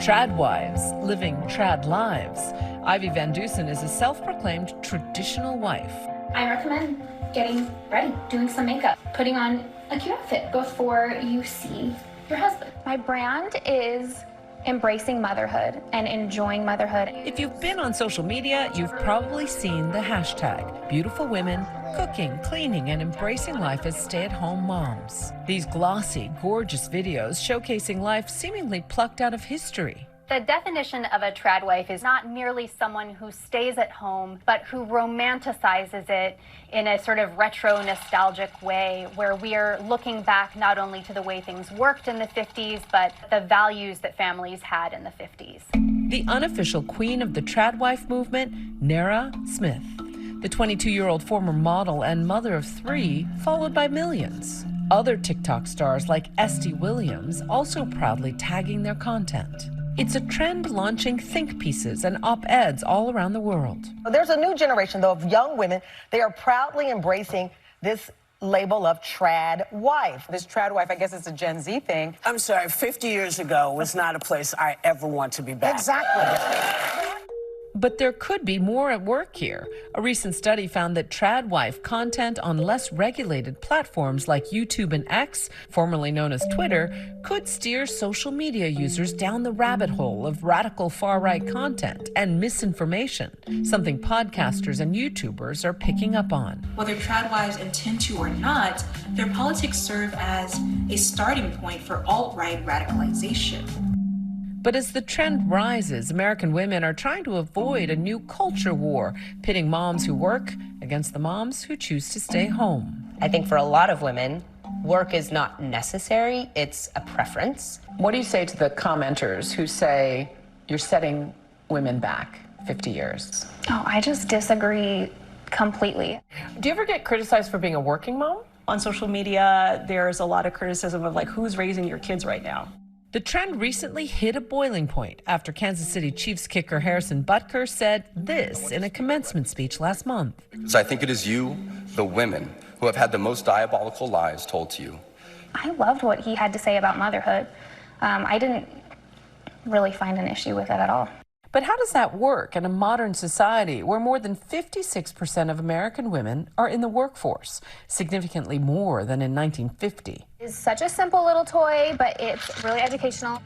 Tradwives, living trad lives. Ivy Van Dusen is a self-proclaimed traditional wife. I recommend getting ready, doing some makeup, putting on a cute outfit before you see your husband. My brand is embracing motherhood and enjoying motherhood. If you've been on social media, you've probably seen the hashtag beautiful women cooking, cleaning, and embracing life as stay-at-home moms. These glossy, gorgeous videos showcasing life seemingly plucked out of history. The definition of a tradwife is not merely someone who stays at home, but who romanticizes it in a sort of retro nostalgic way, where we are looking back not only to the way things worked in the 50s, but the values that families had in the 50s. The unofficial queen of the tradwife movement, Nara Smith, the 22-year-old former model and mother of 3, followed by millions. Other TikTok stars like Esty Williams also proudly tagging their content. It's a trend launching think pieces and op-eds all around the world. There's a new generation, though, of young women. They are proudly embracing this label of trad wife. This trad wife, I guess it's a Gen Z thing. I'm sorry, 50 years ago was not a place I ever want to be back. Exactly. But there could be more at work here. A recent study found that tradwife content on less regulated platforms like YouTube and X, formerly known as Twitter, could steer social media users down the rabbit hole of radical far-right content and misinformation, something podcasters and YouTubers are picking up on. Whether tradwives intend to or not, their politics serve as a starting point for alt-right radicalization. But as the trend rises, American women are trying to avoid a new culture war, pitting moms who work against the moms who choose to stay home. I think for a lot of women, work is not necessary, it's a preference. What do you say to the commenters who say you're setting women back 50 years? Oh, I just disagree completely. Do you ever get criticized for being a working mom? On social media, there's a lot of criticism of like, who's raising your kids right now? The trend recently hit a boiling point after Kansas City Chiefs kicker Harrison Butker said this in a commencement speech last month. So I think it is you, the women, who have had the most diabolical lies told to you. I loved what he had to say about motherhood. I didn't really find an issue with it at all. But how does that work in a modern society where more than 56% of American women are in the workforce, significantly more than in 1950? It's such a simple little toy, but it's really educational.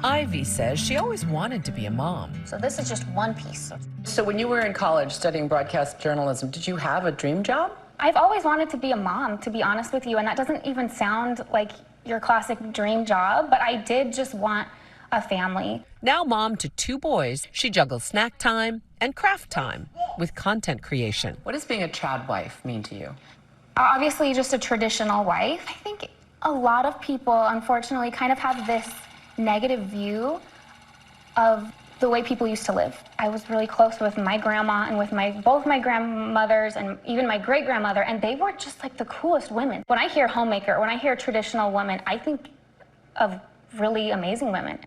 Ivy says she always wanted to be a mom. So this is just one piece. So when you were in college studying broadcast journalism, did you have a dream job? I've always wanted to be a mom, to be honest with you, and that doesn't even sound like your classic dream job, but I did just want a family. Now mom to 2 boys, she juggles snack time and craft time with content creation. What does being a trad wife mean to you? Obviously just a traditional wife. I think a lot of people, unfortunately, kind of have this negative view of the way people used to live. I was really close with my grandma and with both my grandmothers and even my great-grandmother, and they were just like the coolest women. When I hear homemaker, when I hear traditional woman, I think of really amazing women.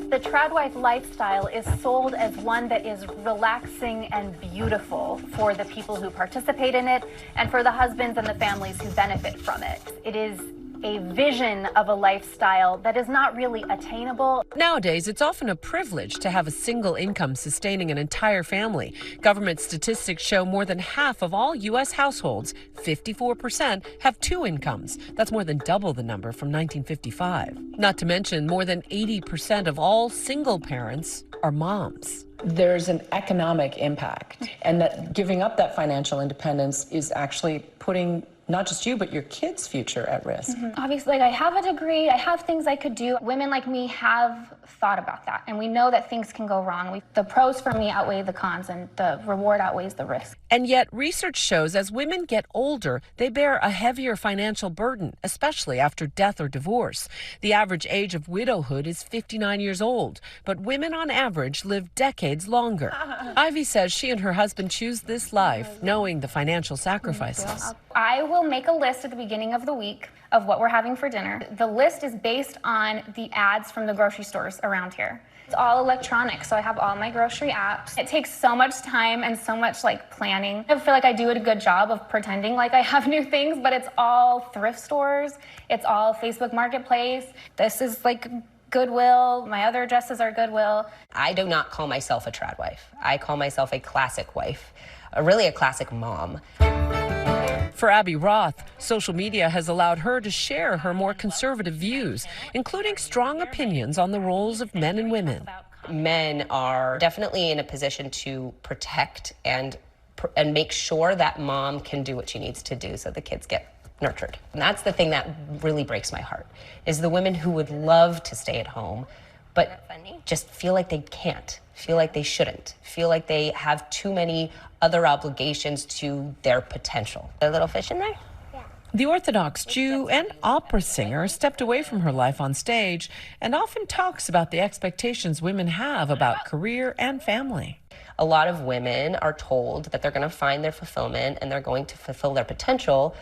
The tradwife lifestyle is sold as one that is relaxing and beautiful for the people who participate in it and for the husbands and the families who benefit from it. It is a vision of a lifestyle that is not really attainable. Nowadays, it's often a privilege to have a single income sustaining an entire family. Government statistics show more than half of all U.S. households, 54%, have 2 incomes. That's more than double the number from 1955. Not to mention, more than 80% of all single parents are moms. There's an economic impact, and that giving up that financial independence is actually putting not just you, but your kids' future at risk. Obviously, like, I have a degree, I have things I could do. Women like me have thought about that, and we know that things can go wrong. The pros for me outweigh the cons, and the reward outweighs the risk. And yet, research shows as women get older, they bear a heavier financial burden, especially after death or divorce. The average age of widowhood is 59 years old, but women on average live decades longer. Ivy says she and her husband choose this life, knowing the financial sacrifices. I will make a list at the beginning of the week of what we're having for dinner. The list is based on the ads from the grocery stores around here. It's all electronic, so I have all my grocery apps. It takes so much time and so much planning. I feel like I do a good job of pretending like I have new things, but it's all thrift stores. It's all Facebook Marketplace. This is Goodwill. My other addresses are Goodwill. I do not call myself a trad wife. I call myself a classic wife, really a classic mom. For Abby Roth, social media has allowed her to share her more conservative views, including strong opinions on the roles of men and women. Men are definitely in a position to protect and make sure that mom can do what she needs to do so the kids get nurtured. And that's the thing that really breaks my heart, is the women who would love to stay at home, but just feel like they can't, feel like they shouldn't, feel like they have too many other obligations to their potential. A little fish in there? The Orthodox Jew and opera singer stepped away from her life on stage and often talks about the expectations women have about career and family. A lot of women are told that they're going to find their fulfillment and they're going to fulfill their potential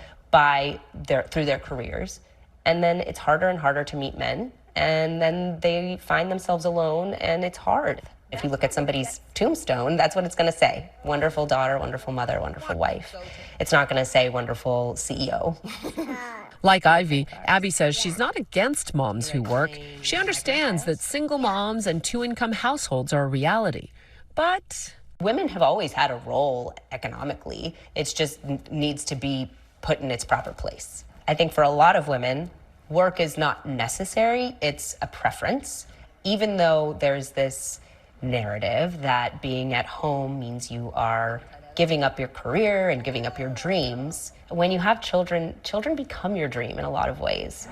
through their careers. And then it's harder and harder to meet men, and then they find themselves alone, and it's hard. If you look at somebody's tombstone, that's what it's going to say. Wonderful daughter, wonderful mother, wonderful wife. It's not going to say wonderful CEO. Like Ivy, Abby says she's not against moms who work. She understands that single moms and two-income households are a reality. But women have always had a role economically. It just needs to be put in its proper place. I think for a lot of women, work is not necessary, it's a preference. Even though there's this narrative that being at home means you are giving up your career and giving up your dreams, when you have children, children become your dream in a lot of ways.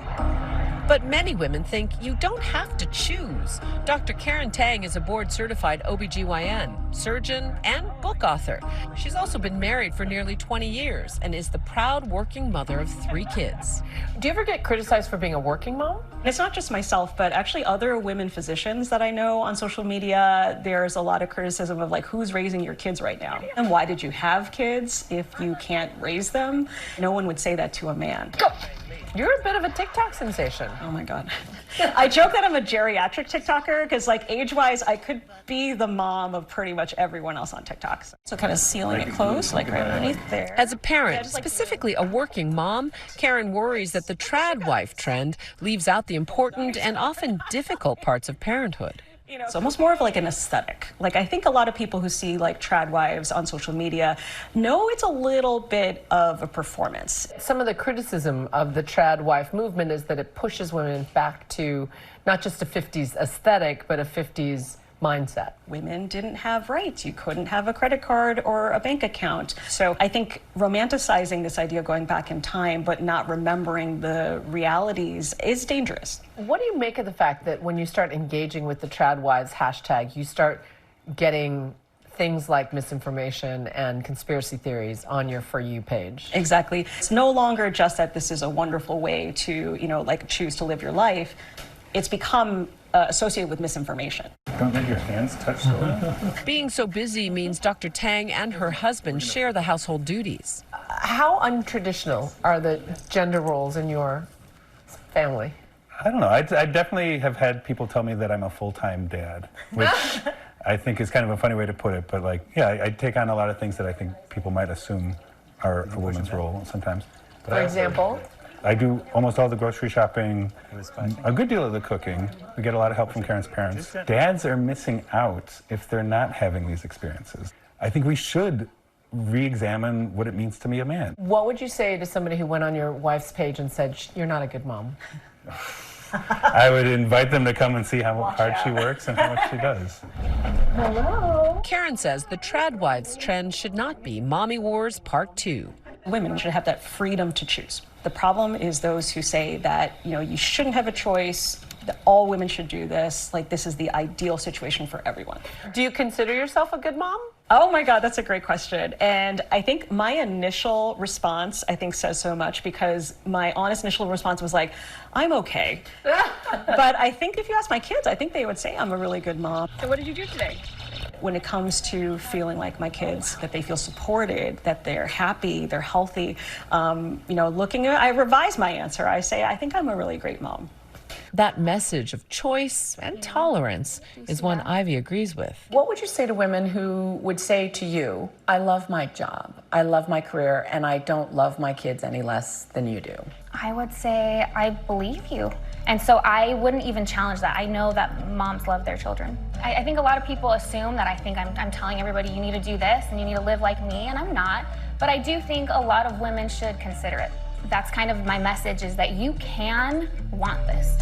But many women think you don't have to choose. Dr. Karen Tang is a board-certified OBGYN, surgeon, and book author. She's also been married for nearly 20 years and is the proud working mother of 3 kids. Do you ever get criticized for being a working mom? It's not just myself, but actually other women physicians that I know on social media, there's a lot of criticism of like, who's raising your kids right now? And why did you have kids if you can't raise them? No one would say that to a man. Go. You're a bit of a TikTok sensation. Oh my God. I joke that I'm a geriatric TikToker because like age-wise, I could be the mom of pretty much everyone else on TikTok. So kind of sealing it close, like right underneath there. As a parent, specifically a working mom, Karen worries that the trad wife trend leaves out the important and often difficult parts of parenthood. It's almost more of like an aesthetic. Like I think a lot of people who see like trad wives on social media know it's a little bit of a performance. Some of the criticism of the trad wife movement is that it pushes women back to not just a 50s aesthetic, but a 50s mindset. Women didn't have rights. You couldn't have a credit card or a bank account. So I think romanticizing this idea of going back in time but not remembering the realities is dangerous. What do you make of the fact that when you start engaging with the Tradwives hashtag, you start getting things like misinformation and conspiracy theories on your For You page? Exactly. It's no longer just that this is a wonderful way to, like choose to live your life. It's become associated with misinformation. Don't let your hands touch soil. Being so busy means Dr. Tang and her husband share the household duties. How untraditional are the gender roles in your family? I don't know. I definitely have had people tell me that I'm a full-time dad, which I think is kind of a funny way to put it. But like, yeah, I take on a lot of things that I think people might assume are a woman's role sometimes. But for example? I do almost all the grocery shopping, a good deal of the cooking. We get a lot of help from Karen's parents. Dads are missing out if they're not having these experiences. I think we should re-examine what it means to be a man. What would you say to somebody who went on your wife's page and said, you're not a good mom? I would invite them to come and see how hard she works and how much she does. Hello. Karen says the Tradwives trend should not be Mommy Wars Part 2. Women should have that freedom to choose. The problem is those who say that, you shouldn't have a choice, that all women should do this, like this is the ideal situation for everyone. Do you consider yourself a good mom? Oh my God, that's a great question. And I think my initial response, says so much because my honest initial response was like, I'm okay. But I think if you ask my kids, I think they would say I'm a really good mom. So what did you do today? When it comes to feeling like my kids, that they feel supported, that they're happy, they're healthy, I revise my answer. I say, I think I'm a really great mom. That message of choice and tolerance is one Ivy agrees with. What would you say to women who would say to you, I love my job, I love my career, and I don't love my kids any less than you do? I would say I believe you. And so I wouldn't even challenge that. I know that moms love their children. I think a lot of people assume that I think I'm telling everybody you need to do this and you need to live like me, and I'm not. But I do think a lot of women should consider it. That's kind of my message, is that you can want this.